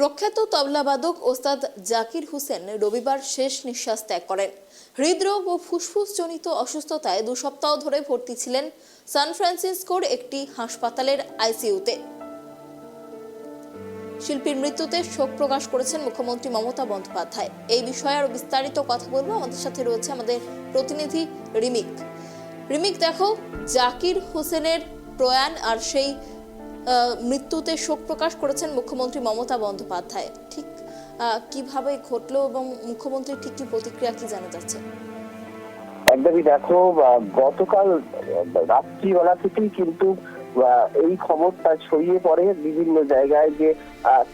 প্রখ্যাত তবলাবাদক ওস্তাদ জাকির হোসেন রবিবার শেষ নিঃশ্বাস ত্যাগ করেন। হৃদরোগ ও ফুসফুসজনিত অসুস্থতায় 2 সপ্তাহ ধরে ভর্তি ছিলেন সান ফ্রান্সিসকোর একটি হাসপাতালের আইসিইউতে। শিল্পীর মৃত্যুতে শোক প্রকাশ করেছেন মুখ্যমন্ত্রী মমতা বন্দ্যোপাধ্যায়। এই বিষয়ে আরো বিস্তারিত কথা বলবো, আমাদের সাথে রয়েছে আমাদের প্রতিনিধি রিমিক। দেখো, জাকির হোসেনের প্রয়াণ আর সেই মৃত্যুতে শোক প্রকাশ করেছেন মুখ্যমন্ত্রী মমতা বন্দ্যোপাধ্যায়। ঠিক কিভাবে ঘটলো এবং মুখ্যমন্ত্রীর ঠিক কি প্রতিক্রিয়া, কি জানা যাচ্ছে? একদমই, দেখো, গতকাল রাত্রিবেলা থেকেই কিন্তু এই খবরটা ছড়িয়ে পড়ে বিভিন্ন জায়গায় যে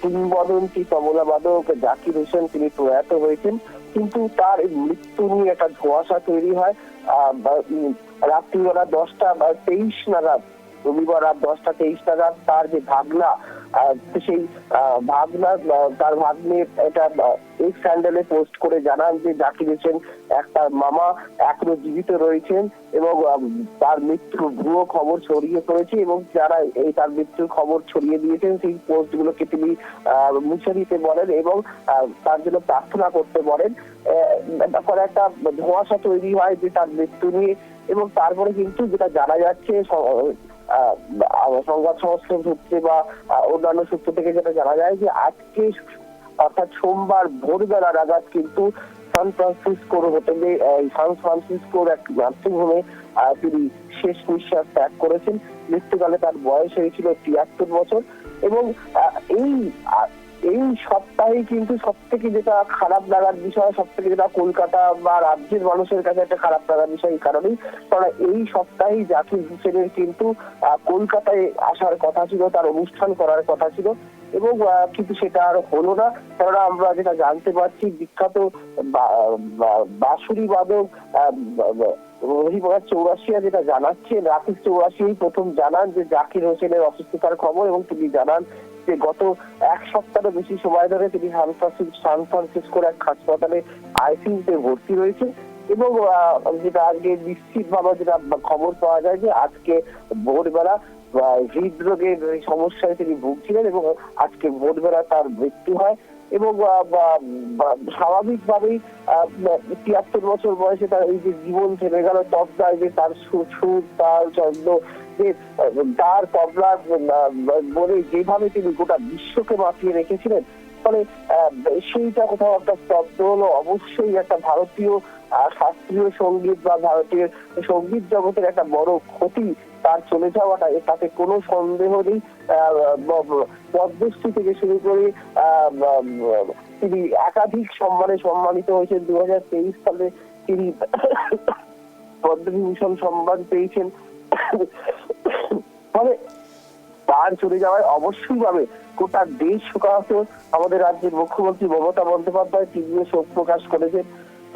কিংবদন্তি তবলাবাদক জাকির হোসেন তিনি প্রয়াত হয়েছেন, কিন্তু তার মৃত্যু নিয়ে একটা ধোঁয়াশা তৈরি হয়। রাত্রিবেলা 10টা 23 নাগাদ, রবিবার রাত 10টা 23 নাগাদ তার যে ভাগনা, সেই ভাগনা তার ভাগ্নে এটা এক্স হ্যান্ডেলে পোস্ট করে জানান যে জাকির হোসেন তার মামা এখনো জীবিত রয়েছেন এবং তার মৃত্যুর ভুয়ো খবর ছড়িয়ে পড়েছে, এবং যারা এই তার মৃত্যুর খবর ছড়িয়ে দিয়েছেন সেই পোস্ট গুলোকে তিনি মুছে দিতে বলেন এবং তার জন্য প্রার্থনা করতে বলেন। তারপরে একটা ধোঁয়াশা তৈরি হয় যে তার মৃত্যু নিয়ে, এবং তারপরে কিন্তু যেটা জানা যাচ্ছে সংবাদ সংস্থার সূত্রে বা অন্যান্য সূত্র থেকে যেটা জানা যায় যে আজকে অর্থাৎ সোমবার ভোরবেলা নাগাদ কিন্তু সান ফ্রান্সিসকোর এক নার্সিংহোমে তিনি শেষ নিঃশ্বাস ত্যাগ করেছেন। মৃত্যুকালে তার বয়স হয়েছিল 73 বছর। এবং এই সপ্তাহে কিন্তু সব থেকে যেটা খারাপ লাগার বিষয়, সব থেকে যেটা কলকাতা বা রাজ্যের মানুষের কাছে একটা খারাপ লাগার বিষয় এই কারণেই, কারণ এই সপ্তাহেই জাকির হোসেনের কিন্তু কলকাতায় আসার কথা ছিল, তার অনুষ্ঠান করার কথা ছিল, এবং কিন্তু সেটা আর হলো না। কেননা আমরা যেটা জানতে পারছি, বিখ্যাত বাঁশুরি বাদক চৌরাশিয়া যেটা জানাচ্ছেন, রাকেশ চৌরাশিয়াই প্রথম জানান যে জাকির হোসেনের অসুস্থতার খবর, এবং তিনি জানান যে গত 1 সপ্তাহের বেশি সময় ধরে তিনি সান ফ্রান্সিসকোর এক হাসপাতালে আইসিইউতে ভর্তি রয়েছে। এবং যেটা আজকে নিশ্চিত ভাবে যেটা খবর পাওয়া যায় যে আজকে ভোরবেলা হৃদরোগের সমস্যায় তিনি ভুগছিলেন এবং আজকে ভোরবেলা তার মৃত্যু হয়। এবং স্বাভাবিকভাবেই 73 বছর বয়সে তার এই যে জীবন থেমে গেল, তবলায় যে তার সুর, তার ছন্দ, যে তার তবলা বলে যেভাবে তিনি গোটা বিশ্বকে মাতিয়ে রেখেছিলেন, ফলে সেইটা কোথাও একটা স্তব্ধ হলো। অবশ্যই একটা ভারতীয় শাস্ত্রীয় সঙ্গীত বা ভারতীয় সঙ্গীত জগতের একটা বড় ক্ষতি তার চলে যাওয়াটা, তাতে কোনো সন্দেহ নেই। পদ্মশ্রী থেকে শুরু করে তিনি একাধিক সম্মানে সম্মানিত হয়েছেন। 2023 সালে তিনি পদ্মবিভূষণ সম্মান পেয়েছেন। ফলে তার চলে যাওয়ায় অবশ্যই ভাবে গোটা দেশ শোকাহত। আমাদের রাজ্যের মুখ্যমন্ত্রী মমতা বন্দ্যোপাধ্যায় তিনিও শোক প্রকাশ করেছেন।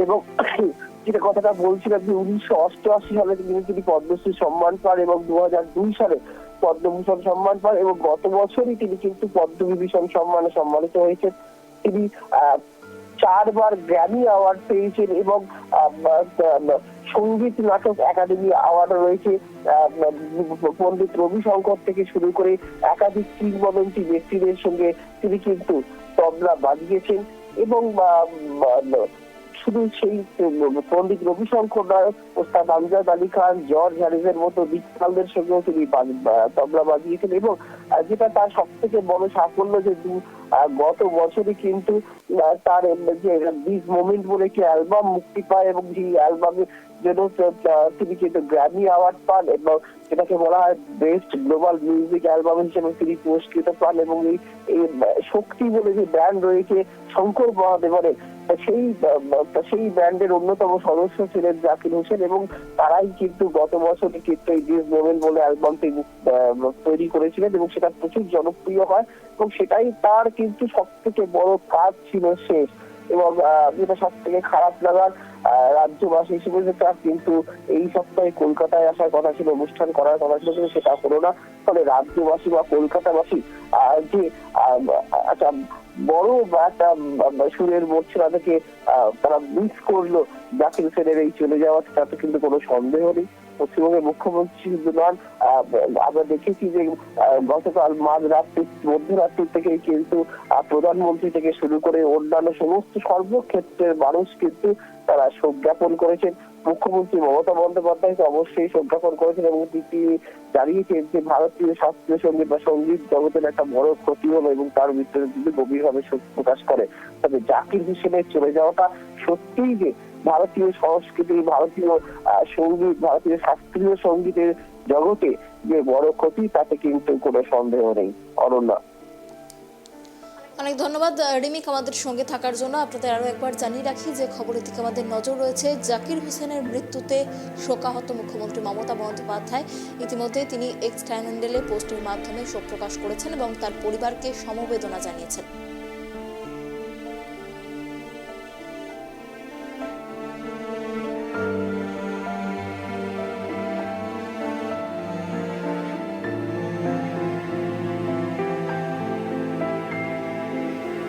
এবং যেটা কথাটা বলছিলাম যে 1988 সালে তিনি পদ্মশ্রী সম্মান পান এবং 2002 সালে পদ্মভূষণ সম্মান পান, এবং গত বছরই তিনি কিন্তু পদ্মবিভূষণ সম্মানে সম্মানিত হয়েছেন। তিনি 4 বার গ্র্যামি অ্যাওয়ার্ড পেয়েছেন এবং সঙ্গীত নাটক একাডেমি অ্যাওয়ার্ড রয়েছে। পণ্ডিত রবি শঙ্কর থেকে শুরু করে একাধিক কিংবদন্তি ব্যক্তিদের সঙ্গে তিনি কিন্তু তবলা বাজিয়েছেন। এবং শুধু সেই পণ্ডিত রবি শঙ্কর নয়, ওস্তাদ আমজাদ আলী খান, জর্জ হ্যারিসের মতো দিকপালদের সঙ্গেও তিনি তবলা বাজিয়েছেন। এবং যেটা তার সব থেকে বড় সাফল্য যে গত বছরই কিন্তু তার যে দিস মোমেন্ট বলে একটি অ্যালবাম মুক্তি পায়, এবং সেই অ্যালবামের জন্য তিনি কিন্তু গ্র্যামি অ্যাওয়ার্ড পান, এবং যেটাকে বলা হয় বেস্ট গ্লোবাল মিউজিক অ্যালবাম হিসেবে তিনি পুরস্কৃত পান। এবং এই শক্তি বলে যে ব্যান্ড রয়েছে শঙ্কর মহাদেবনের, সেই ব্যান্ডের অন্যতম সদস্য ছিলেন জাকির হোসেন, এবং তারাই কিন্তু গত বছর কিন্তু এই দিস মোমেন্ট বলে অ্যালবামটি তৈরি করেছিলেন, এবং সেটা প্রচুর জনপ্রিয় হয়, এবং সেটাই তার কিন্তু সব থেকে বড় কাজ ছিল শেষ। এবং যেটা সব থেকে খারাপ লাগার, রাজ্যবাসী হিসেবে তার কিন্তু এই সপ্তাহে কলকাতায় আসার কথা ছিল, অনুষ্ঠান করার কথা ছিল, কিন্তু সেটা হলো না। ফলে রাজ্যবাসী বা কলকাতাবাসী যে একটা বড় একটা সুরের মূর্ছনা থেকে তারা মিস করলো জাকির হোসেনের এই চলে যাওয়া, তাতে কিন্তু কোনো সন্দেহ নেই। পশ্চিমবঙ্গের মুখ্যমন্ত্রী শুধু নন, আমরা দেখেছি যে গতকাল মধ্যরাত্রি থেকেই কিন্তু প্রধানমন্ত্রী থেকে শুরু করে অন্যান্য সমস্ত সর্বক্ষেত্রের মানুষ কিন্তু তারা শোক জ্ঞাপন করেছেন। মুখ্যমন্ত্রী মমতা বন্দ্যোপাধ্যায় তো অবশ্যই শোক জ্ঞাপন করেছেন এবং তিনি জানিয়েছেন যে ভারতীয় শাস্ত্রীয় সঙ্গীত বা সঙ্গীত জগতের একটা বড় ক্ষতি হলো এবং তার মৃত্যুর তিনি গভীরভাবে শোক প্রকাশ করে। তবে জাকির হোসেনের চলে যাওয়াটা সত্যিই যে ভারতীয় সংস্কৃতি, ভারতীয় সঙ্গীত, ভারতীয় শাস্ত্রীয় সঙ্গীতের জগতে যে বড় ক্ষতি তাতে কিন্তু কোনো সন্দেহ নেই। অনন্যা, অনেক ধন্যবাদ রিমিক আমাদের সঙ্গে থাকার জন্য। আপনাদের আরো একবার জানিয়ে রাখি যে খবরের দিকে আমাদের নজর রয়েছে। জাকির হোসেনের মৃত্যুতে শোকাহত মুখ্যমন্ত্রী মমতা বন্দ্যোপাধ্যায় ইতিমধ্যে তিনি এক্স হ্যান্ডেলে পোস্টের মাধ্যমে শোক প্রকাশ করেছেন এবং তার পরিবারকে সমবেদনা জানিয়েছেন।